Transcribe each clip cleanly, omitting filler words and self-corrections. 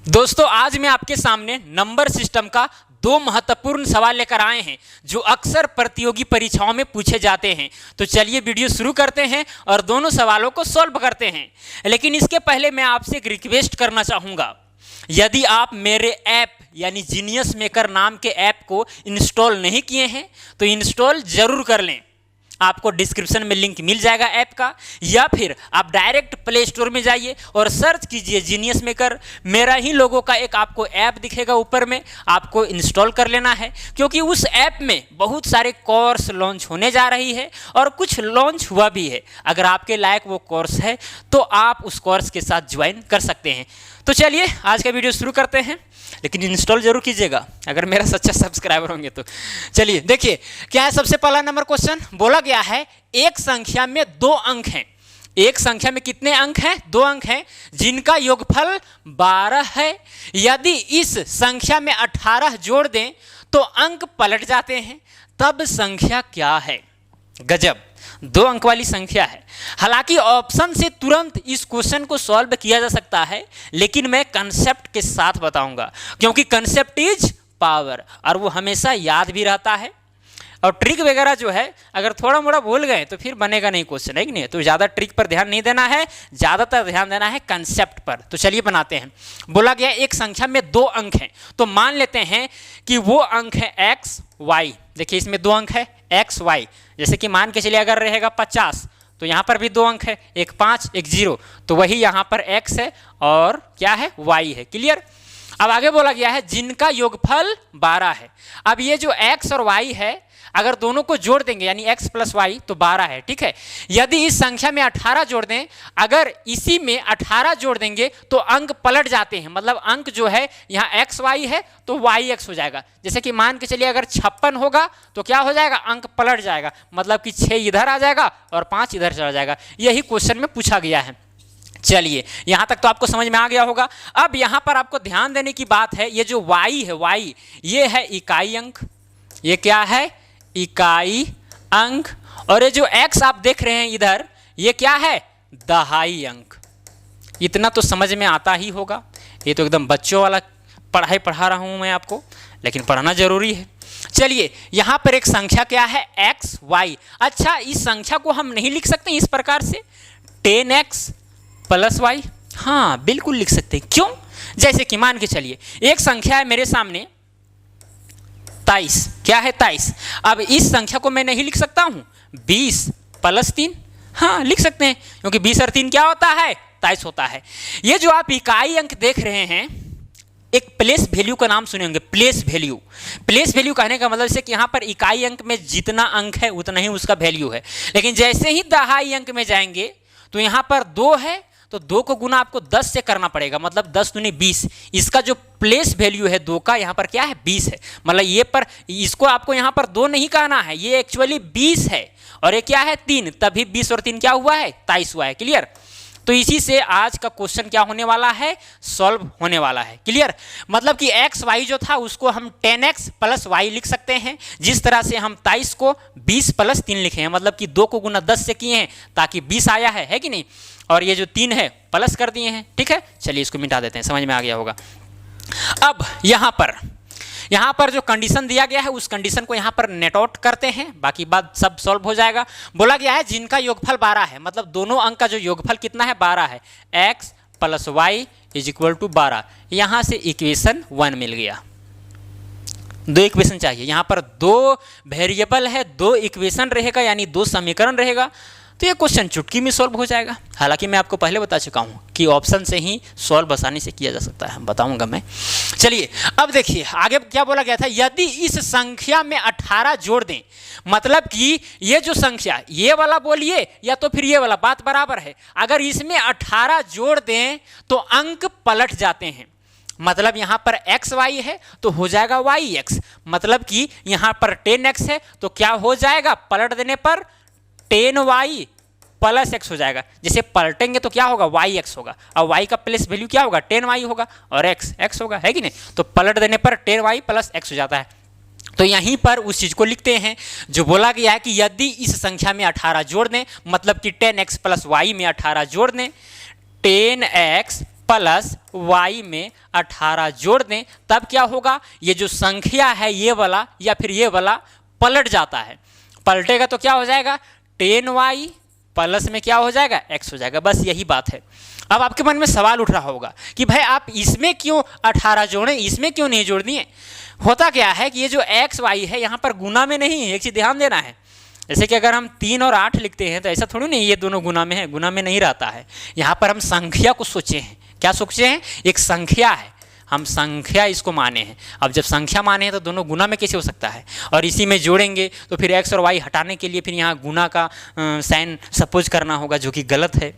दोस्तों आज मैं आपके सामने नंबर सिस्टम का दो महत्वपूर्ण सवाल लेकर आए हैं जो अक्सर प्रतियोगी परीक्षाओं में पूछे जाते हैं। तो चलिए वीडियो शुरू करते हैं और दोनों सवालों को सॉल्व करते हैं। लेकिन इसके पहले मैं आपसे एक रिक्वेस्ट करना चाहूँगा, यदि आप मेरे ऐप यानी जीनियस मेकर नाम के ऐप को इंस्टॉल नहीं किए हैं तो इंस्टॉल जरूर कर लें। आपको डिस्क्रिप्शन में लिंक मिल जाएगा ऐप का, या फिर आप डायरेक्ट प्ले स्टोर में जाइए और सर्च कीजिए जीनियस मेकर। मेरा ही लोगों का एक आपको ऐप दिखेगा ऊपर में, आपको इंस्टॉल कर लेना है, क्योंकि उस ऐप में बहुत सारे कोर्स लॉन्च होने जा रही है और कुछ लॉन्च हुआ भी है। अगर आपके लायक वो कोर्स है तो आप उस कोर्स के साथ ज्वाइन कर सकते हैं। तो चलिए आज का वीडियो शुरू करते हैं, लेकिन इंस्टॉल जरूर कीजिएगा अगर मेरा सच्चा सब्सक्राइबर होंगे तो। चलिए देखिए क्या है। सबसे पहला नंबर क्वेश्चन बोला गया है एक संख्या में दो अंक हैं। एक संख्या में कितने अंक हैं? दो अंक हैं जिनका योगफल 12 है। यदि इस संख्या में 18 जोड़ दें तो अंक पलट जाते हैं, तब संख्या क्या है? गजब, दो अंक वाली संख्या है। हालांकि ऑप्शन से तुरंत इस क्वेश्चन को सॉल्व किया जा सकता है, लेकिन मैं कंसेप्ट के साथ बताऊंगा, क्योंकि कंसेप्ट इज पावर और वो हमेशा याद भी रहता है। और ट्रिक वगैरह जो है अगर थोड़ा मोड़ा भूल गए तो फिर बनेगा नहीं क्वेश्चन, है कि नहीं? तो ज़्यादा ट्रिक पर ध्यान नहीं देना है, ज़्यादातर ध्यान देना है कंसेप्ट पर। तो चलिए बनाते हैं। बोला गया एक संख्या में दो अंक हैं, तो मान लेते हैं कि वो अंक है एक्स वाई। देखिए इसमें दो अंक है एक्स वाई। जैसे कि मान के चलिए अगर रहेगा 50 तो यहाँ पर भी दो अंक है, एक 5 एक 0, तो वही यहाँ पर x है और क्या है y है। क्लियर? अब आगे बोला गया है जिनका योगफल 12 है। अब ये जो x और y है अगर दोनों को जोड़ देंगे यानी x प्लस वाई तो 12 है, ठीक है। यदि इस संख्या में 18 जोड़ दें, अगर इसी में 18 जोड़ देंगे तो अंक पलट जाते हैं। मतलब अंक जो है यहाँ x y है तो y x हो जाएगा। जैसे कि मान के चलिए अगर 56 होगा तो क्या हो जाएगा? अंक पलट जाएगा, मतलब कि 6 इधर आ जाएगा और 5 इधर चला जाएगा। यही क्वेश्चन में पूछा गया है। चलिए यहाँ तक तो आपको समझ में आ गया होगा। अब यहाँ पर आपको ध्यान देने की बात है, ये जो y है y ये है इकाई अंक, ये क्या है? इकाई अंक। और ये जो x आप देख रहे हैं इधर ये क्या है? दहाई अंक। इतना तो समझ में आता ही होगा। ये तो एकदम बच्चों वाला पढ़ाई पढ़ा रहा हूं मैं आपको, लेकिन पढ़ना जरूरी है। चलिए यहाँ पर एक संख्या क्या है? x y। अच्छा इस संख्या को हम नहीं लिख सकते इस प्रकार से 10x प्लस y? हाँ बिल्कुल लिख सकते हैं। क्यों? जैसे कि मान के चलिए एक संख्या है मेरे सामने 23। क्या है? 23। अब इस संख्या को मैं नहीं लिख सकता हूं 20 प्लस 3? हाँ लिख सकते हैं, क्योंकि 20 और 3 क्या होता है? 23 होता है। ये जो आप इकाई अंक देख रहे हैं, एक प्लेस वैल्यू का नाम सुने होंगे, प्लेस वैल्यू। प्लेस वैल्यू कहने का मतलब है कि यहाँ पर इकाई अंक में जितना अंक है उतना ही उसका वैल्यू है। लेकिन जैसे ही दहाई अंक में जाएंगे तो यहाँ पर 2 है तो 2 को गुना आपको 10 से करना पड़ेगा, मतलब 10 दूनी 20। इसका जो प्लेस वैल्यू है 2 का यहाँ पर क्या है? 20 है। मतलब ये पर इसको आपको यहाँ पर 2 नहीं कहना है, ये एक्चुअली 20 है। और ये क्या है? 3, तभी 20 और 3 क्या हुआ है? 23 हुआ है। क्लियर? तो इसी से आज का क्वेश्चन क्या होने वाला है? सॉल्व होने वाला है। क्लियर? मतलब कि एक्स वाई जो था उसको हम 10x प्लस वाई लिख सकते हैं, जिस तरह से हम 23 को 20 प्लस 3 लिखे हैं। मतलब कि 2 को गुना 10 से किए हैं ताकि 20 आया है कि नहीं? और ये जो 3 है प्लस कर दिए हैं। ठीक है, चलिए इसको मिटा देते हैं, समझ में आ गया होगा। अब यहाँ पर जो कंडीशन दिया गया है उस कंडीशन को यहाँ पर नेट आउट करते हैं, बाकी बात सब सॉल्व हो जाएगा। बोला गया है जिनका योगफल 12 है, मतलब दोनों अंक का जो योगफल कितना है? 12 है। x plus Y is equal to 12। यहाँ से इक्वेशन 1 मिल गया। 2 इक्वेशन चाहिए। यहाँ पर 2 वेरिएबल है, 2 इक्वेशन रहेगा यानी 2 समीकरण रहेगा, तो ये क्वेश्चन चुटकी में सॉल्व हो जाएगा। हालांकि मैं आपको पहले बता चुका हूँ कि ऑप्शन से ही सॉल्व आसानी से किया जा सकता है, बताऊंगा मैं। चलिए अब देखिए आगे क्या बोला गया था। यदि इस संख्या में 18 जोड़ दें, मतलब कि ये जो संख्या ये वाला बोलिए या तो फिर ये वाला, बात बराबर है। अगर इसमें 18 जोड़ दें तो अंक पलट जाते हैं। मतलब यहाँ पर एक्स वाई है तो हो जाएगा वाई एक्स। मतलब कि यहाँ पर 10x है तो क्या हो जाएगा? पलट देने पर 10y प्लस x हो जाएगा। जैसे पलटेंगे तो क्या होगा? yx होगा। और y का प्लेस वैल्यू क्या होगा? 10y होगा और x होगा, है कि नहीं? तो पलट देने पर 10y प्लस x हो जाता है। तो यहीं पर उस चीज को लिखते हैं जो बोला गया है कि यदि इस संख्या में 18 जोड़ दें, मतलब कि 10x प्लस y में 18 जोड़ दें, 10x प्लस y में 18 जोड़ दें, तब क्या होगा, ये जो संख्या है ये वाला या फिर ये वाला पलट जाता है। पलटेगा तो क्या हो जाएगा, 10y प्लस में क्या हो जाएगा, x हो जाएगा। बस यही बात है। अब आपके मन में सवाल उठ रहा होगा कि भाई आप इसमें क्यों 18 जोड़ें, इसमें क्यों नहीं जोड़ दिए। होता क्या है कि ये जो x y है यहाँ पर गुना में नहीं है, एक चीज़ ध्यान देना है। जैसे कि अगर हम 3 और 8 लिखते हैं तो ऐसा थोड़ी नहीं ये दोनों गुना में है, गुना में नहीं रहता है। यहाँ पर हम संख्या को सोचे हैं। क्या सोचे हैं, एक संख्या है, हम संख्या इसको माने हैं। अब जब संख्या माने हैं तो दोनों गुना में कैसे हो सकता है, और इसी में जोड़ेंगे तो फिर x और y हटाने के लिए फिर यहाँ गुना का साइन सपोज करना होगा, जो कि गलत है।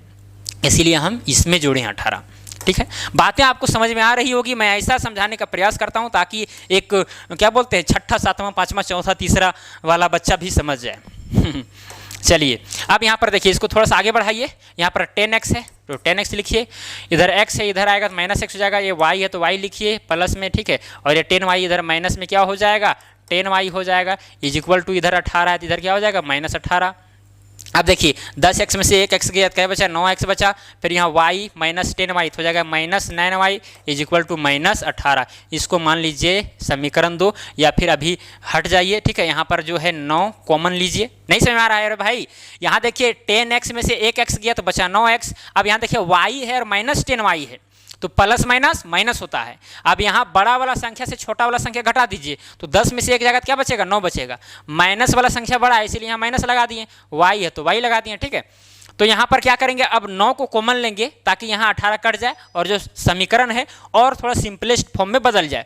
इसीलिए हम इसमें जोड़ें 18। ठीक है, बातें आपको समझ में आ रही होगी। मैं ऐसा समझाने का प्रयास करता हूँ ताकि एक क्या बोलते हैं, छठा सातवां पाँचवां चौथा तीसरा वाला बच्चा भी समझ जाए। चलिए अब यहाँ पर देखिए, इसको थोड़ा सा आगे बढ़ाइए। यहाँ पर 10x है तो 10x लिखिए, इधर x है इधर आएगा तो -x हो जाएगा, ये y है तो y लिखिए प्लस में, ठीक है। और ये 10y इधर माइनस में क्या हो जाएगा, 10y हो जाएगा, इज इक्वल टू इधर 18 है तो इधर क्या हो जाएगा, -18। अब देखिए 10x में से 1x गया, क्या बचा, 9x बचा। फिर यहाँ y माइनस 10y हो जाएगा -9y इज इक्वल टू -18। इसको मान लीजिए समीकरण 2, या फिर अभी हट जाइए। ठीक है, यहाँ पर जो है 9 कॉमन लीजिए। नहीं समझ में आ रहा है भाई, यहाँ देखिए 10x में से 1x गया तो बचा 9x। अब यहाँ देखिए y है और -10y है तो प्लस माइनस माइनस होता है। अब यहाँ बड़ा वाला संख्या से छोटा वाला संख्या घटा दीजिए तो 10 में से एक जगह क्या बचेगा, 9 बचेगा। माइनस वाला संख्या बड़ा है इसीलिए यहाँ माइनस लगा दिए, y है तो y लगा दिए। ठीक है, तो यहाँ पर क्या करेंगे, अब 9 को कॉमन लेंगे ताकि यहाँ 18 कट जाए और जो समीकरण है और थोड़ा सिंपलेस्ट फॉर्म में बदल जाए।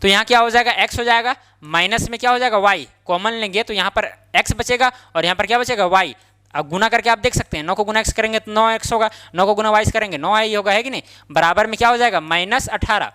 तो यहाँ क्या हो जाएगा, x हो जाएगा, माइनस में क्या हो जाएगा, y कॉमन लेंगे तो यहाँ पर x बचेगा और यहाँ पर क्या बचेगा, y। अब गुना करके आप देख सकते हैं, 9 को गुना x करेंगे तो 9x होगा, 9 को गुना y करेंगे 9y होगा, है कि नहीं। बराबर में क्या हो जाएगा, -18।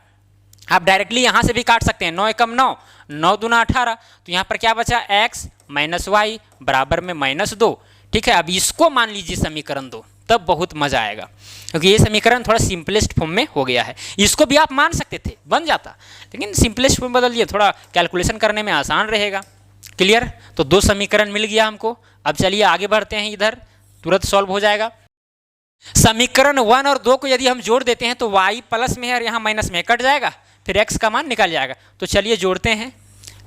आप डायरेक्टली यहाँ से भी काट सकते हैं, 9 एकम 9, 9 दूना 18। तो यहाँ पर क्या बचा, x माइनस y बराबर में -2। ठीक है, अब इसको मान लीजिए समीकरण 2, तब बहुत मजा आएगा क्योंकि ये समीकरण थोड़ा सिंपलेस्ट फॉर्म में हो गया है। इसको भी आप मान सकते थे, बन जाता, लेकिन सिंपलेस्ट फॉर्म बदल दिए, थोड़ा कैलकुलेशन करने में आसान रहेगा। क्लियर, तो 2 समीकरण मिल गया हमको। अब चलिए आगे बढ़ते हैं, इधर तुरंत सॉल्व हो जाएगा। समीकरण 1 और 2 को यदि हम जोड़ देते हैं तो y प्लस में है और यहाँ माइनस में कट जाएगा, फिर x का मान निकल जाएगा। तो चलिए जोड़ते हैं,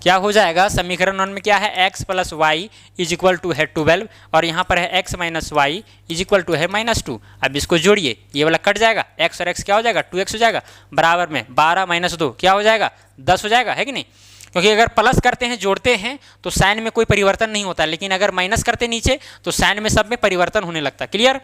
क्या हो जाएगा, समीकरण 1 में क्या है, x plus Y is equal to है 12 और यहाँ पर है x minus Y is equal to है -2। अब इसको जोड़िए, ये वाला कट जाएगा, x और x क्या हो जाएगा, 2x हो जाएगा, बराबर में 12 - 2 क्या हो जाएगा, 10 हो जाएगा, है कि नहीं। क्योंकि अगर प्लस करते हैं जोड़ते हैं तो साइन में कोई परिवर्तन नहीं होता, लेकिन अगर माइनस करते नीचे तो साइन में सब में परिवर्तन होने लगता है। क्लियर,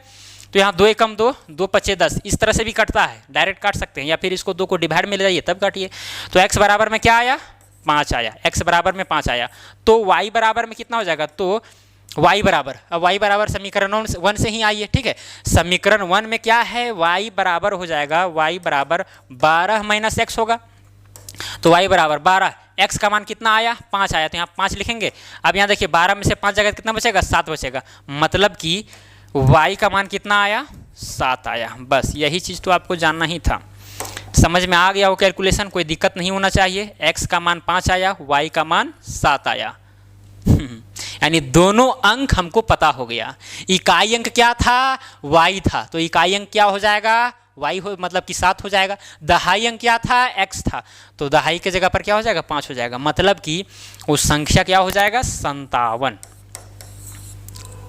तो यहाँ 2 एकम 2, 2 पचे 10, इस तरह से भी कटता है, डायरेक्ट काट सकते हैं, या फिर इसको 2 को डिवाइड में ले जाइए तब काटिए। तो x बराबर में क्या आया, 5 आया, x बराबर में 5 आया। तो y बराबर में कितना हो जाएगा, तो y बराबर, अब y बराबर समीकरण 1 से ही आई है। ठीक है, समीकरण 1 में क्या है, y बराबर हो जाएगा, y बराबर 12 - x होगा। तो y बराबर 12, x का मान कितना आया, 5 आया, तो यहाँ 5 लिखेंगे। अब यहाँ देखिए 12 में से 5 जगह कितना बचेगा, 7 बचेगा, मतलब कि y का मान कितना आया, 7 आया। बस यही चीज़ तो आपको जानना ही था, समझ में आ गया वो कैलकुलेशन, कोई दिक्कत नहीं होना चाहिए। x का मान 5 आया, y का मान 7 आया। यानी दोनों अंक हमको पता हो गया। इकाई अंक क्या था, y था, तो इकाई अंक क्या हो जाएगा, y हो मतलब कि 7 हो जाएगा। दहाई अंक क्या था, x था, तो दहाई के जगह पर क्या हो जाएगा, 5 हो जाएगा, मतलब कि उस संख्या क्या हो जाएगा, 57।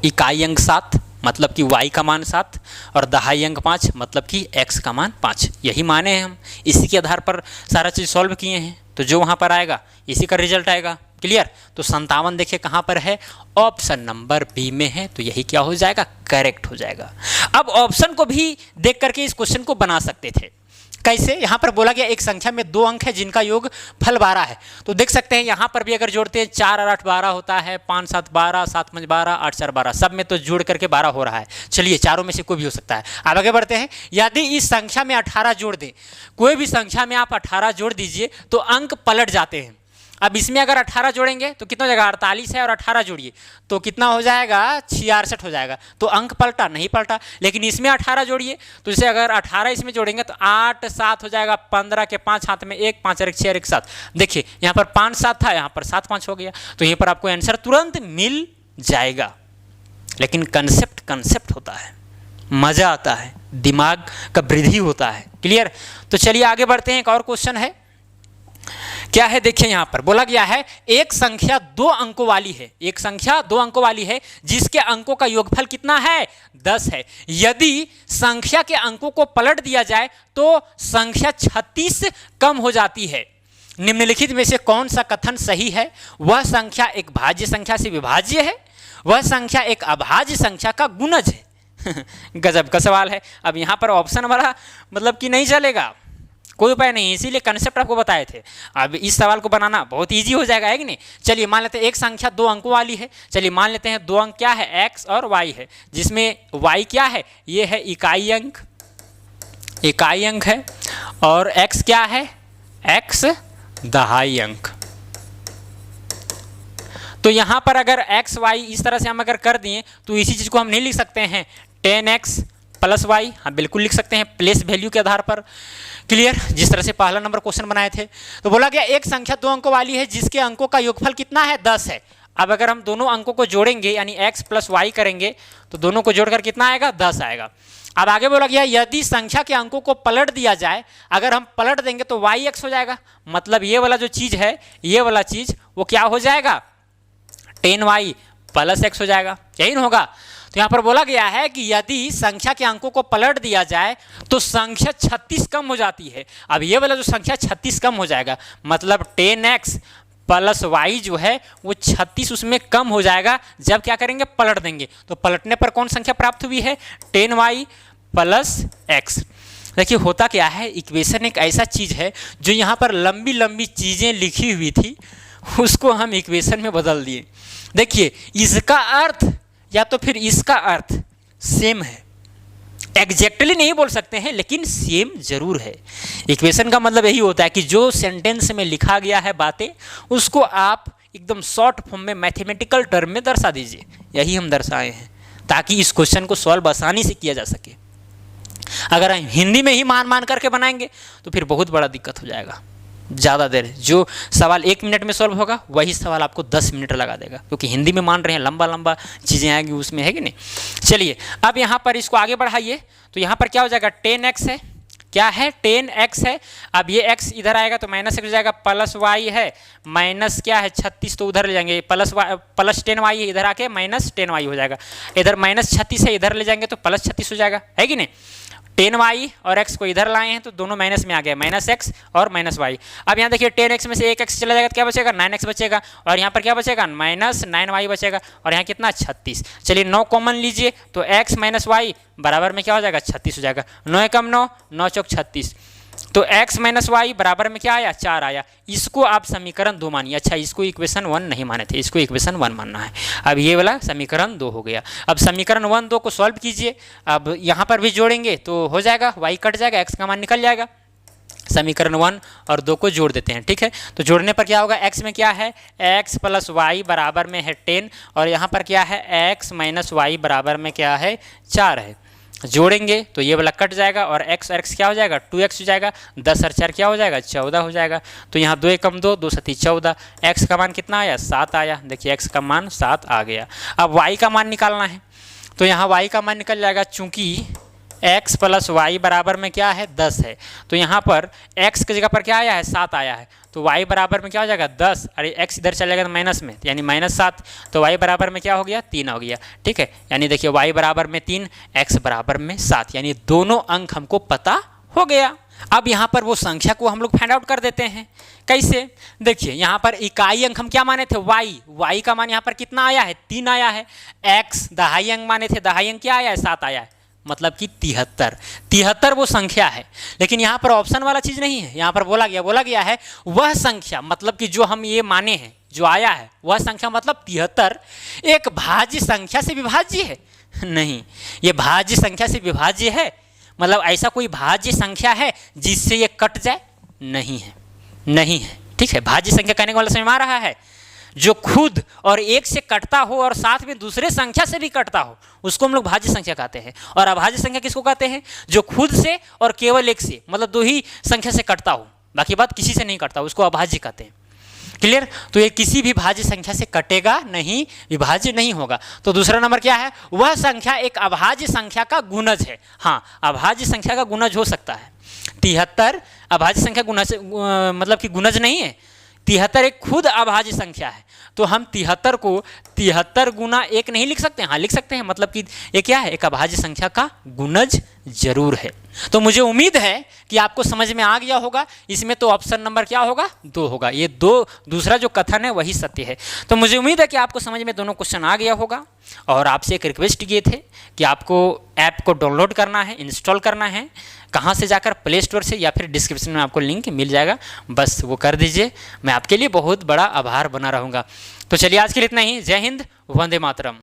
इकाई अंक 7 मतलब कि y का मान 7 और दहाई अंक 5 मतलब कि x का मान 5। यही माने हैं हम, इसी के आधार पर सारा चीज़ सॉल्व किए हैं, तो जो वहाँ पर आएगा इसी का रिजल्ट आएगा। क्लियर, तो 57 देखिए कहाँ पर है, ऑप्शन नंबर बी में है, तो यही क्या हो जाएगा, करेक्ट हो जाएगा। अब ऑप्शन को भी देख करके इस क्वेश्चन को बना सकते थे। कैसे, यहाँ पर बोला गया एक संख्या में 2 अंक है जिनका योग फल 12 है, तो देख सकते हैं यहाँ पर भी अगर जोड़ते हैं 4 और 8 12 होता है, 5 7 12, 7 5 12, 8 4 12, सब में तो जोड़ करके 12 हो रहा है। चलिए चारों में से कोई भी हो सकता है। अब आगे बढ़ते हैं, यदि इस संख्या में 18 जोड़ दें, कोई भी संख्या में आप 18 जोड़ दीजिए तो अंक पलट जाते हैं। अब इसमें अगर 18 जोड़ेंगे तो कितना हो जाएगा, 48 है और 18 जोड़िए तो कितना हो जाएगा, 66 हो जाएगा, तो अंक पलटा नहीं पलटा। लेकिन इसमें 18 जोड़िए तो जैसे अगर 18 इसमें जोड़ेंगे तो 8 7 हो जाएगा, 15 के 5 हाथ में 1, 5 और 1 6 और 1 7। देखिए यहाँ पर 5 7 था, यहाँ पर 7 5 हो गया, तो यहाँ पर आपको आंसर तुरंत मिल जाएगा। लेकिन कंसेप्ट होता है, मज़ा आता है, दिमाग का वृद्धि होता है। क्लियर? तो चलिए आगे बढ़ते हैं। एक और क्वेश्चन है, क्या है देखिए, यहां पर बोला गया है एक संख्या 2 अंकों वाली है, एक संख्या 2 अंकों वाली है जिसके अंकों का योगफल कितना है, 10 है। यदि संख्या के अंकों को पलट दिया जाए तो संख्या 36 कम हो जाती है। निम्नलिखित में से कौन सा कथन सही है? वह संख्या एक भाज्य संख्या से विभाज्य है, वह संख्या एक अभाज्य संख्या का गुणज है। गजब का सवाल है। अब यहाँ पर ऑप्शन वाला मतलब कि नहीं चलेगा, कोई उपाय नहीं, इसीलिए कंसेप्ट आपको बताए थे। अब इस सवाल को बनाना बहुत इजी हो जाएगा, है कि नहीं? चलिए मान लेते हैं एक संख्या 2 अंकों वाली है। चलिए मान लेते हैं 2 अंक क्या है, x और y है, जिसमें y क्या है, ये है इकाई अंक है, और x क्या है, x दहाई अंक। तो यहाँ पर अगर x y इस तरह से हम अगर कर दिए तो इसी चीज़ को हम नहीं लिख सकते हैं 10x प्लस y? हाँ बिल्कुल लिख सकते हैं, प्लेस वैल्यू के आधार पर। क्लियर? जिस तरह से पहला नंबर क्वेश्चन बनाए थे। तो बोला गया एक संख्या 2 अंकों वाली है जिसके अंकों का योगफल कितना है, 10 है। अब अगर हम दोनों अंकों को जोड़ेंगे यानी x प्लस वाई करेंगे तो दोनों को जोड़कर कितना आएगा, 10 आएगा। अब आगे बोला गया यदि संख्या के अंकों को पलट दिया जाए, अगर हम पलट देंगे तो yx हो जाएगा, मतलब ये वाला जो चीज़ है, ये वाला चीज़ वो क्या हो जाएगा, 10y प्लस x हो जाएगा, यही होगा। तो यहाँ पर बोला गया है कि यदि संख्या के अंकों को पलट दिया जाए तो संख्या 36 कम हो जाती है। अब ये वाला जो संख्या 36 कम हो जाएगा, मतलब 10x प्लस y जो है वो 36 उसमें कम हो जाएगा जब क्या करेंगे, पलट देंगे। तो पलटने पर कौन संख्या प्राप्त हुई है, 10y प्लस x। देखिए होता क्या है, इक्वेशन एक ऐसा चीज़ है जो यहाँ पर लंबी लंबी चीज़ें लिखी हुई थी उसको हम इक्वेशन में बदल दिए। देखिए इसका अर्थ या तो फिर इसका अर्थ सेम है, एग्जैक्टली नहीं बोल सकते हैं लेकिन सेम जरूर है। इक्वेशन का मतलब यही होता है कि जो सेंटेंस में लिखा गया है बातें उसको आप एकदम शॉर्ट फॉर्म में मैथमेटिकल टर्म में दर्शा दीजिए। यही हम दर्शाए हैं ताकि इस क्वेश्चन को सॉल्व आसानी से किया जा सके। अगर हम हिंदी में ही मान करके बनाएंगे तो फिर बहुत बड़ा दिक्कत हो जाएगा, ज़्यादा देर। जो सवाल 1 मिनट में सॉल्व होगा वही सवाल आपको 10 मिनट लगा देगा, क्योंकि हिंदी में मान रहे हैं, लंबा लंबा चीज़ें आएंगी उसमें, है कि नहीं। चलिए अब यहाँ पर इसको आगे बढ़ाइए तो यहाँ पर क्या हो जाएगा, 10x है, क्या है, 10x है। अब ये x इधर आएगा तो माइनस x हो जाएगा, प्लस y है, माइनस क्या है 36 तो उधर ले जाएंगे, प्लस 10y है, इधर आके माइनस 10y हो जाएगा। इधर माइनस 36 है, इधर ले जाएंगे तो प्लस 36 हो जाएगा, है कि नहीं। 10y और x को इधर लाए हैं तो दोनों माइनस में आ गया, माइनस x और माइनस y। अब यहाँ देखिए 10x में से एक x चला जाएगा तो क्या बचेगा, 9x बचेगा, और यहाँ पर क्या बचेगा, माइनस 9y बचेगा, और यहाँ कितना 36। चलिए 9 कॉमन लीजिए तो x माइनस वाई बराबर में क्या हो जाएगा, 36 हो जाएगा। 9 एकम 9, 9 चौक 36, तो x माइनस वाई बराबर में क्या आया, 4 आया। इसको आप समीकरण 2 मानिए। अच्छा इसको इक्वेशन 1 नहीं माने थे, इसको इक्वेशन 1 मानना है। अब ये वाला समीकरण 2 हो गया। अब समीकरण 1 2 को सॉल्व कीजिए। अब यहाँ पर भी जोड़ेंगे तो हो जाएगा, y कट जाएगा, x का मान निकल जाएगा। समीकरण 1 और 2 को जोड़ देते हैं, ठीक है। तो जोड़ने पर क्या होगा, x में क्या है, x प्लस वाई बराबर में है 10, और यहाँ पर क्या है, x माइनस वाई बराबर में क्या है, 4 है। जोड़ेंगे तो ये वाला कट जाएगा और x क्या हो जाएगा, 2x हो जाएगा, 10 और 4 क्या हो जाएगा, 14 हो जाएगा। तो यहाँ 2 एकम 2, 2 सती 14, x का मान कितना आया, 7 आया। देखिए x का मान 7 आ गया। अब y का मान निकालना है तो यहाँ y का मान निकल जाएगा, चूँकि x प्लस वाई बराबर में क्या है, 10 है, तो यहाँ पर x की जगह पर क्या आया है, 7 आया है, तो y बराबर में क्या हो जाएगा, 10, अरे x इधर चलेगा तो माइनस में, यानी माइनस 7, तो y बराबर में क्या हो गया, 3 हो गया, ठीक है। यानी देखिए y बराबर में 3, x बराबर में 7, यानी दोनों अंक हमको पता हो गया। अब यहाँ पर वो संख्या को हम लोग फाइंड आउट कर देते हैं। कैसे, देखिए यहाँ पर इकाई अंक हम क्या माने थे, y का मान यहाँ पर कितना आया है, 3 आया है। x दहाई अंक माने थे, दहाई अंक क्या आया है, 7 आया है, मतलब कि 73 वो संख्या है। लेकिन यहाँ पर ऑप्शन वाला चीज़ नहीं है, यहाँ पर बोला गया है वह संख्या, मतलब कि जो हम ये माने हैं, जो आया है वह संख्या मतलब 73 एक भाज्य संख्या से विभाज्य है। नहीं, ये भाज्य संख्या से विभाज्य है, मतलब ऐसा कोई भाज्य संख्या है जिससे ये कट जाए, नहीं है, ठीक है। भाज्य संख्या कहने का वाला समझ में आ रहा है, जो खुद और एक से कटता हो और साथ में दूसरे संख्या से भी कटता हो उसको हम लोग भाज्य संख्या कहते हैं। और अभाज्य संख्या किसको कहते हैं, जो खुद से और केवल एक से, मतलब 2 ही संख्या से कटता हो, बाकी बात किसी से नहीं कटता, उसको अभाज्य कहते हैं। क्लियर। तो ये किसी भी भाज्य संख्या से कटेगा नहीं, विभाज्य नहीं होगा। तो दूसरा नंबर क्या है, वह संख्या एक अभाज्य संख्या का गुणज है। हाँ, अभाज्य संख्या का गुणज हो सकता है। 73 अभाज्य संख्या गुणज मतलब कि गुणज नहीं है। 73 एक खुद अभाज्य संख्या है। तो हम 73 को 73 गुना 1 नहीं लिख सकते? हाँ लिख सकते हैं। मतलब कि ये क्या है, एक अभाज्य संख्या का गुणज जरूर है। तो मुझे उम्मीद है कि आपको समझ में आ गया होगा। इसमें तो ऑप्शन नंबर क्या होगा, 2 होगा। ये दूसरा जो कथन है वही सत्य है। तो मुझे उम्मीद है कि आपको समझ में दोनों क्वेश्चन आ गया होगा। और आपसे एक रिक्वेस्ट किए थे कि आपको ऐप को डाउनलोड करना है, इंस्टॉल करना है। कहाँ से जाकर, प्ले स्टोर से, या फिर डिस्क्रिप्शन में आपको लिंक मिल जाएगा। बस वो कर दीजिए, मैं आपके लिए बहुत बड़ा आभार बना रहूँगा। तो चलिए आज के लिए इतना ही। जय हिंद, वंदे मातरम।